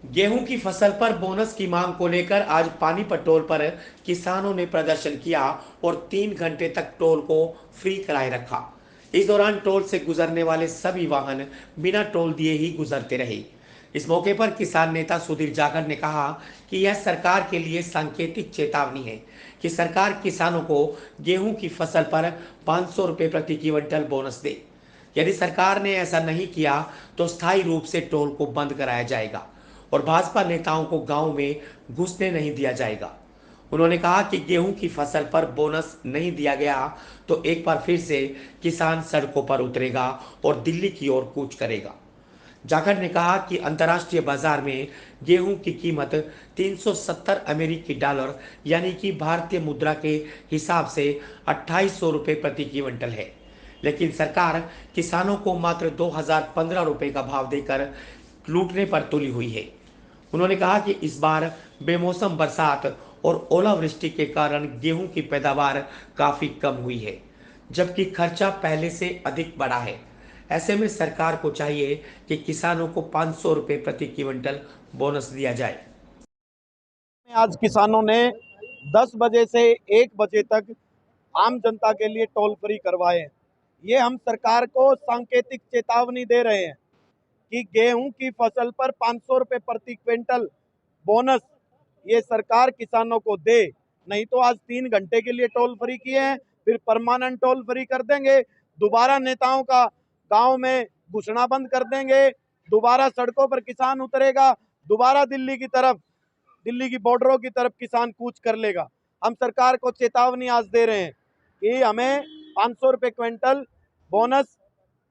गेहूं की फसल पर बोनस की मांग को लेकर आज पानीपत टोल पर किसानों ने प्रदर्शन किया और 3 घंटे तक टोल को फ्री कराए रखा। इस दौरान टोल से गुजरने वाले सभी वाहन बिना टोल दिए ही गुजरते रहे। इस मौके पर किसान नेता सुधीर जाखड़ ने कहा कि यह सरकार के लिए सांकेतिक चेतावनी है कि सरकार किसानों को गेहूं की फसल पर 500 रुपए प्रति क्विंटल बोनस दे। यदि सरकार ने ऐसा नहीं किया तो स्थायी रूप से टोल को बंद कराया जाएगा और भाजपा नेताओं को गांव में घुसने नहीं दिया जाएगा। उन्होंने कहा कि गेहूं की फसल पर बोनस नहीं दिया गया तो एक बार फिर से किसान सड़कों पर उतरेगा और दिल्ली की ओर कूच करेगा। जाखड़ ने कहा कि अंतर्राष्ट्रीय बाजार में गेहूं की कीमत 370 अमेरिकी डॉलर यानी कि भारतीय मुद्रा के हिसाब से 2800 रुपये प्रति क्विंटल है, लेकिन सरकार किसानों को मात्र 2015 रुपये का भाव देकर लूटने पर तुली हुई है। उन्होंने कहा कि इस बार बेमौसम बरसात और ओलावृष्टि के कारण गेहूं की पैदावार काफी कम हुई है, जबकि खर्चा पहले से अधिक बढ़ा है। ऐसे में सरकार को चाहिए कि किसानों को 500 रुपये प्रति क्विंटल बोनस दिया जाए। आज किसानों ने 10 बजे से 1 बजे तक आम जनता के लिए टोल फ्री करवाए हैं। ये हम सरकार को सांकेतिक चेतावनी दे रहे हैं कि गेहूं की फसल पर 500 रुपये प्रति क्विंटल बोनस ये सरकार किसानों को दे, नहीं तो आज 3 घंटे के लिए टोल फ्री किए हैं, फिर परमानेंट टोल फ्री कर देंगे। दोबारा नेताओं का गांव में घुसना बंद कर देंगे, दोबारा सड़कों पर किसान उतरेगा, दोबारा दिल्ली की बॉर्डरों की तरफ किसान कूच कर लेगा। हम सरकार को चेतावनी आज दे रहे हैं कि हमें 500 रुपये क्विंटल बोनस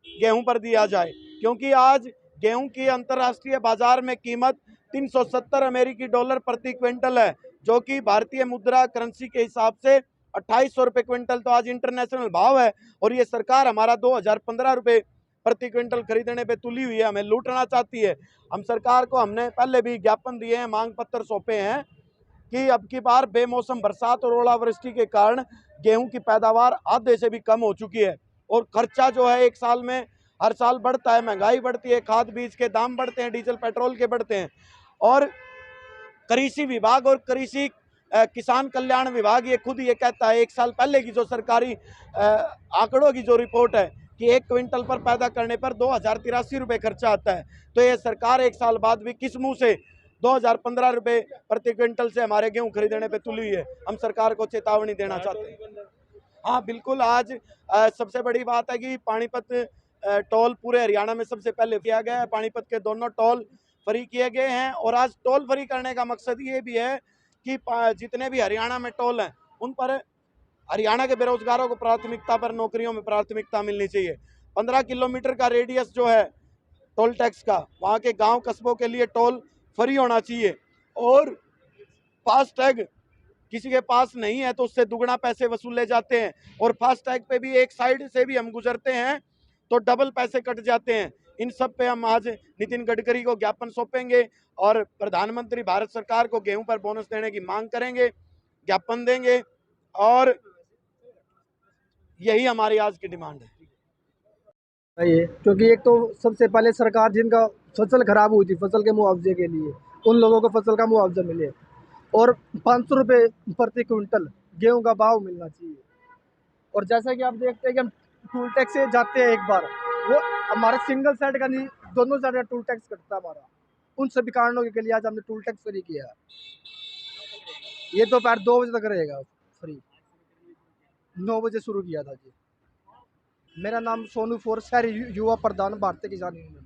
गेहूं पर दिया जाए, क्योंकि आज गेहूं की अंतर्राष्ट्रीय बाजार में कीमत 370 अमेरिकी डॉलर प्रति क्विंटल है, जो कि भारतीय मुद्रा करेंसी के हिसाब से 2800 रुपये क्विंटल तो आज इंटरनेशनल भाव है। और ये सरकार हमारा 2015 रुपये प्रति क्विंटल खरीदने पे तुली हुई है, हमें लूटना चाहती है। हम सरकार को हमने पहले भी ज्ञापन दिए हैं, मांग पत्र सौंपे हैं कि अब की बार बेमौसम बरसात और ओलावृष्टि के कारण गेहूं की पैदावार आधे से भी कम हो चुकी है और खर्चा जो है एक साल में हर साल बढ़ता है, महंगाई बढ़ती है, खाद बीज के दाम बढ़ते हैं, डीजल पेट्रोल के बढ़ते हैं। और कृषि विभाग और कृषि किसान कल्याण विभाग ये खुद ये कहता है, 1 साल पहले की जो सरकारी आंकड़ों की जो रिपोर्ट है कि 1 क्विंटल पर पैदा करने पर 2083 रुपये खर्चा आता है। तो ये सरकार 1 साल बाद भी किस मुंह से 2015 रुपये प्रति क्विंटल से हमारे गेहूं खरीदने पे तुली हुई है। हम सरकार को चेतावनी देना चाहते हैं। हाँ बिल्कुल, आज सबसे बड़ी बात है कि पानीपत टोल पूरे हरियाणा में सबसे पहले किया गया है। पानीपत के दोनों टोल फ्री किए गए हैं और आज टोल फ्री करने का मकसद ये भी है कि जितने भी हरियाणा में टोल हैं उन पर हरियाणा के बेरोजगारों को प्राथमिकता पर नौकरियों में प्राथमिकता मिलनी चाहिए। 15 किलोमीटर का रेडियस जो है टोल टैक्स का, वहाँ के गांव कस्बों के लिए टोल फ्री होना चाहिए। और फास्टैग किसी के पास नहीं है तो उससे दुगना पैसे वसूले जाते हैं और फास्टैग पे भी एक साइड से भी हम गुजरते हैं तो डबल पैसे कट जाते हैं। इन सब पे हम आज नितिन गडकरी को ज्ञापन सौंपेंगे और प्रधानमंत्री भारत सरकार को गेहूं पर बोनस देने की मांग करेंगे, ज्ञापन देंगे और यही हमारी आज की डिमांड है। ये क्योंकि एक तो सबसे पहले सरकार जिनका फसल खराब हुई थी, फसल के मुआवजे के लिए उन लोगों को फसल का मुआवजा मिले और 500 रुपये प्रति क्विंटल गेहूं का भाव मिलना चाहिए। और जैसा कि आप देखते हैं कि हम टूल टैक्स से जाते हैं, एक बार वो हमारा सिंगल साइड का नहीं, दोनों साइड का टूल टैक्स कटता है हमारा। उन सभी कारणों के लिए आज हमने टूल टैक्स फ्री किया। ये दोपहर 2 बजे तक रहेगा फ्री, 9 बजे शुरू किया था जी। मेरा नाम सोनू फोर, शहरी युवा प्रधान, भारतीय किसान यूनियन।